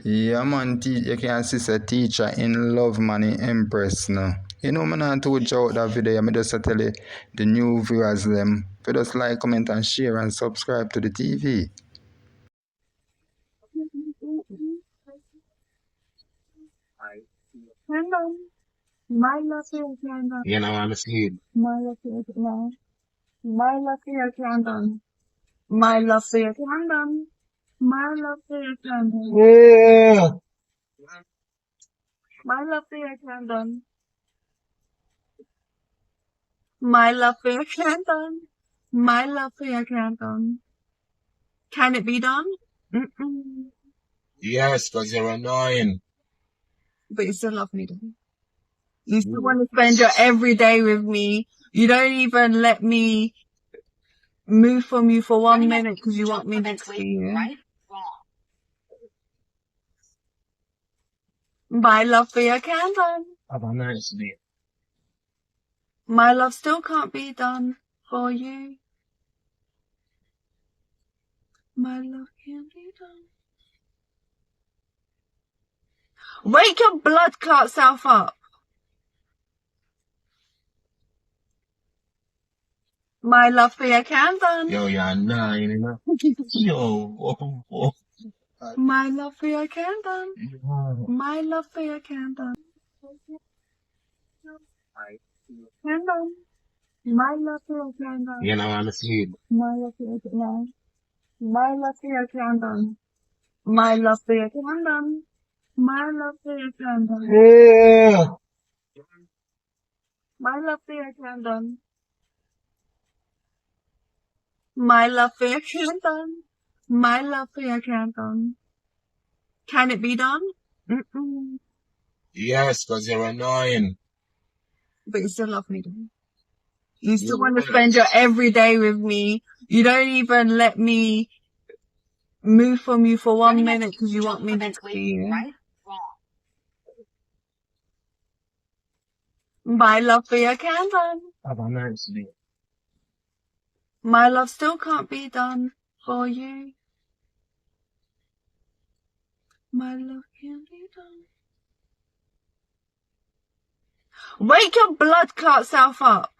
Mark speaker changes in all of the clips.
Speaker 1: Yeah, man, you can see a teacher in love, man, in Empress now. You know, man, I told you out that video, I just tell you the new viewers them. If just like, comment, and share and subscribe to the TV.
Speaker 2: Candle. My love for your candle.
Speaker 3: You know, I'm asleep.
Speaker 2: My love for your candle. My love for your candle. My love for your candle. My love for your candle.
Speaker 3: Yeah.
Speaker 2: My love for your candle. My love for your candle. My love for your candle. Can it be done? Mm-mm.
Speaker 3: Yes, because you're annoying.
Speaker 2: But you still love me, though. You still want to spend your every day with me. You don't even let me move from you for 1 minute because you want me next to you. My love for your candle.
Speaker 3: Have a nice day.
Speaker 2: My love still can't be done for you. My love can't be done. Wake your blood clot self up. My love for your candle.
Speaker 3: Yo, you're annoying, you know? Yo.
Speaker 2: My love for your candle. My love for your candle. Candle. My love for your candle.
Speaker 3: You know, I'm asleep.
Speaker 2: My love for your candle. My love for your candle. My love for your candle. My love for your candle.
Speaker 3: Yeah.
Speaker 2: My love for your candle. My love for your candle. My love for your candle. Can it be done? Mm-mm.
Speaker 3: Yes, because you're annoying.
Speaker 2: But you still love me, though. You still want to spend your every day with me. You don't even let me move from you for 1 minute because you want me next to you. My love for your candle.
Speaker 3: Have a nice day.
Speaker 2: My love still can't be done for you. My love can't be done. Wake your blood clot self up.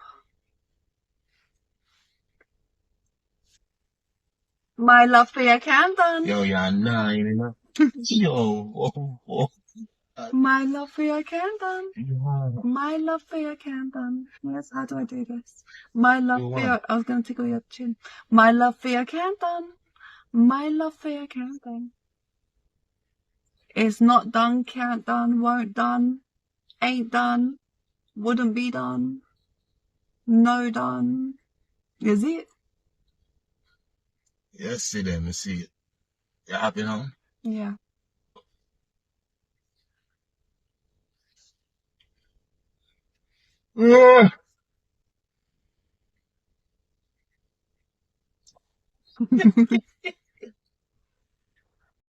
Speaker 2: My love for your candle.
Speaker 3: Yo, you're annoying, you know? Yo.
Speaker 2: My love for your candle. My love for your candle. Yes, how do I do this? My love for your... I was going to tickle your chin. My love for your candle. My love for your candle. It's not done, can't done, won't done, ain't done, wouldn't be done, no done. Is it?
Speaker 3: Yes, SIDEM, you see it. You happy now?
Speaker 2: Yeah.
Speaker 3: Yeah.